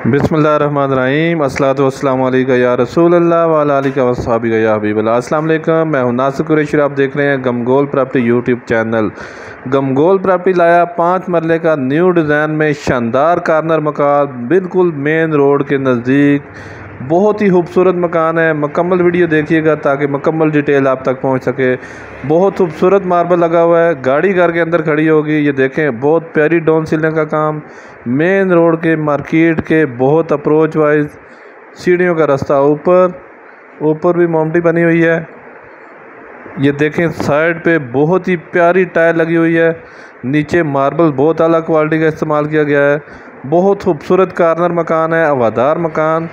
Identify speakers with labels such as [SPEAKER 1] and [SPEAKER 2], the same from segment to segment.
[SPEAKER 1] बिस्मिल्लाहिर्रहमानिर्रहीम अस्सलातु वस्सलामु अलैका या रसूल अल्लाह व अला आलिका व अस्हाबिका या हबीबल्लाह। अस्सलाम वालेकुम, मैं हूं नासिर कुरैशी। आप देख रहे हैं गमगोल प्रॉपर्टी यूट्यूब चैनल। गमगोल प्रॉपर्टी लाया 5 मरले का न्यू डिज़ाइन में शानदार कॉर्नर मकान, बिल्कुल मेन रोड के नज़दीक। बहुत ही खूबसूरत मकान है। मुकम्मल वीडियो देखिएगा ताकि मुकम्मल डिटेल आप तक पहुंच सके। बहुत खूबसूरत मार्बल लगा हुआ है, गाड़ी घर के अंदर खड़ी होगी। ये देखें, बहुत प्यारी डाउन सीलिंग का काम, मेन रोड के मार्केट के बहुत अप्रोच वाइज, सीढ़ियों का रास्ता ऊपर भी मोमटी बनी हुई है। ये देखें, साइड पे बहुत ही प्यारी टाइल लगी हुई है। नीचे मार्बल बहुत अलग क्वालिटी का इस्तेमाल किया गया है। बहुत खूबसूरत कॉर्नर मकान है, हवादार मकान।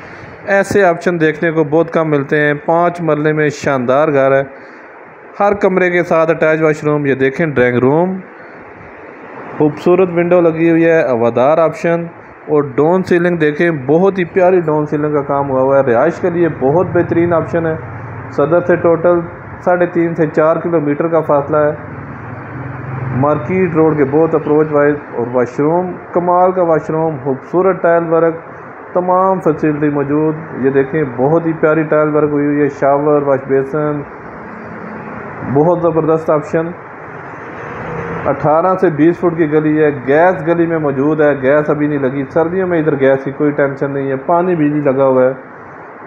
[SPEAKER 1] ऐसे ऑप्शन देखने को बहुत कम मिलते हैं। 5 मरले में शानदार घर है, हर कमरे के साथ अटैच वॉशरूम। ये देखें, ड्राइंग रूम, खूबसूरत विंडो लगी हुई है, हवादार ऑप्शन। और डाउन सीलिंग देखें, बहुत ही प्यारी डाउन सीलिंग का काम हुआ है। रिहाइश के लिए बहुत बेहतरीन ऑप्शन है। सदर से टोटल 3.5 से 4 किलोमीटर का फासला है। मार्केट रोड के बहुत अप्रोच वाइज। और वाशरूम कमाल का वाशरूम, खूबसूरत टाइल वर्क, तमाम फैसिलिटी मौजूद। ये देखें, बहुत ही प्यारी टाइल वर्क हुई हुई है। शावर, वाश बेसन, बहुत ज़बरदस्त ऑप्शन। 18 से 20 फुट की गली है। गैस गली में मौजूद है, गैस अभी नहीं लगी। सर्दियों में इधर गैस की कोई टेंशन नहीं है। पानी बिजली लगा हुआ है।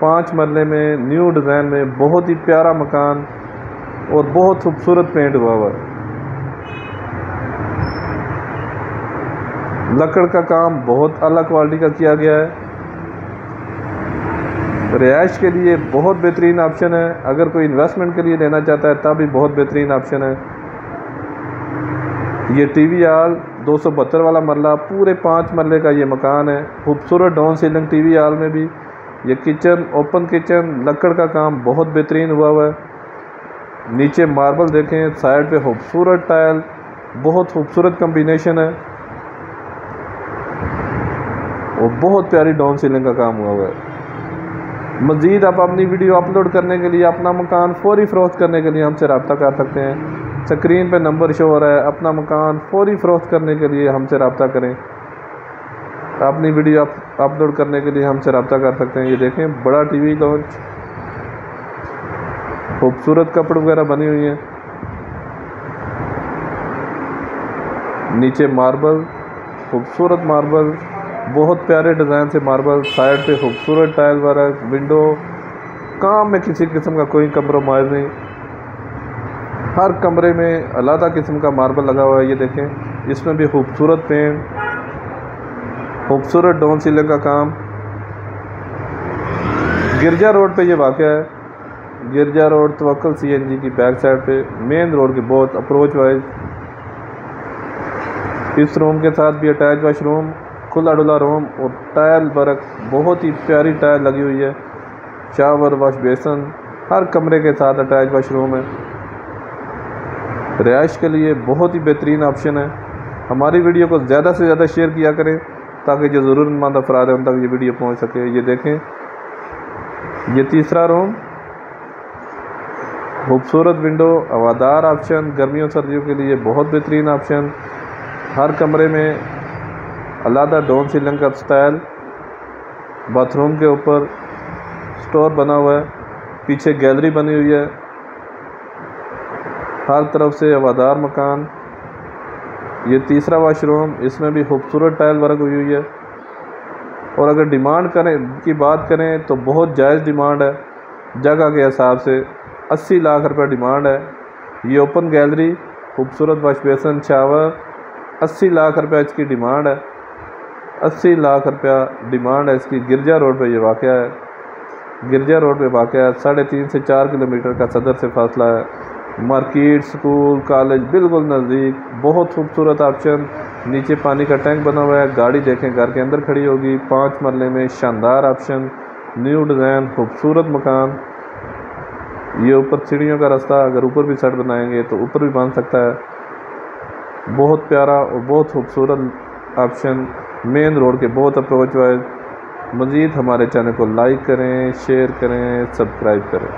[SPEAKER 1] 5 मरले में न्यू डिज़ाइन में बहुत ही प्यारा मकान और बहुत खूबसूरत पेंट हुआ है। लकड़ का काम बहुत अलग क्वालिटी का किया गया है। रिहाइश के लिए बहुत बेहतरीन ऑप्शन है। अगर कोई इन्वेस्टमेंट के लिए लेना चाहता है तब भी बहुत बेहतरीन ऑप्शन है। ये टीवी हॉल 272 वाला मरला, पूरे 5 मरले का ये मकान है। खूबसूरत डाउन सीलिंग टीवी हॉल में भी। ये किचन, ओपन किचन, लकड़ का काम बहुत बेहतरीन हुआ है। नीचे मार्बल देखें, साइड पे खूबसूरत टाइल, बहुत खूबसूरत कम्बिनेशन है और बहुत प्यारी डाउन सीलिंग का काम हुआ है। मज़ीद आप अपनी वीडियो अपलोड करने के लिए, अपना मकान फौरी फ़रोख्त करने के लिए हमसे रब्ता कर सकते हैं। स्क्रीन पे नंबर शो हो रहा है। अपना मकान फौरी फ़रोख्त करने के लिए हमसे रब्ता करें। अपनी वीडियो अपलोड करने के लिए हमसे रब्ता कर सकते हैं। ये देखें, बड़ा टीवी लॉन्च, खूबसूरत कपड़ वगैरह बनी हुई है। नीचे मार्बल, खूबसूरत मार्बल, बहुत प्यारे डिज़ाइन से मार्बल। साइड पे खूबसूरत टाइल वर्क, विंडो काम में किसी किस्म का कोई कंप्रोमाइज़ नहीं। हर कमरे में अलग किस्म का मार्बल लगा हुआ है। ये देखें, इसमें भी खूबसूरत पेंट, खूबसूरत डाउन सीलिंग का काम। गिरजा रोड पे ये वाक़या है। गिरजा रोड तवक्कल CNG की बैक साइड पे, मेन रोड के बहुत अप्रोच वाइज। इस रूम के साथ भी अटैच वाशरूम, खुला डुला रूम और टाइल वर्क, बहुत ही प्यारी टाइल लगी हुई है। शावर, वाश बेसन, हर कमरे के साथ अटैच वाशरूम है। रिहाइश के लिए बहुत ही बेहतरीन ऑप्शन है। हमारी वीडियो को ज़्यादा से ज़्यादा शेयर किया करें ताकि जो ज़रूरतमंद अफराद हैं उन तक ये वीडियो पहुंच सके। ये देखें, ये तीसरा रूम, खूबसूरत विंडो, हवादार ऑप्शन, गर्मियों सर्दियों के लिए बहुत बेहतरीन ऑप्शन। हर कमरे में अलग डाउन सीलिंग का स्टाइल। बाथरूम के ऊपर स्टोर बना हुआ है, पीछे गैलरी बनी हुई है। हर तरफ से हवादार मकान। ये तीसरा वाशरूम, इसमें भी खूबसूरत टाइल वर्क हुई हुई है। और अगर डिमांड की बात करें तो बहुत जायज़ डिमांड है। जगह के हिसाब से 80 लाख रुपये डिमांड है। ये ओपन गैलरी, खूबसूरत वाश बेसन, शावर, 80 लाख रुपये इसकी डिमांड है। 80 लाख रुपया डिमांड है इसकी। गिरजा रोड पे ये वाक़या है। गिरजा रोड पे वाक़या है। 3.5 से 4 किलोमीटर का सदर से फासला है। मार्केट, स्कूल, कॉलेज बिल्कुल नज़दीक। बहुत खूबसूरत ऑप्शन। नीचे पानी का टैंक बना हुआ है। गाड़ी देखें, घर के अंदर खड़ी होगी। 5 मरले में शानदार ऑप्शन, न्यू डिज़ाइन, खूबसूरत मकान। ये ऊपर सीढ़ियों का रास्ता, अगर ऊपर भी सेट बनाएंगे तो ऊपर भी बन सकता है। बहुत प्यारा और बहुत खूबसूरत ऑप्शन, मेन रोड के बहुत अप्रोच वाइज। मज़ीद हमारे चैनल को लाइक करें, शेयर करें, सब्सक्राइब करें।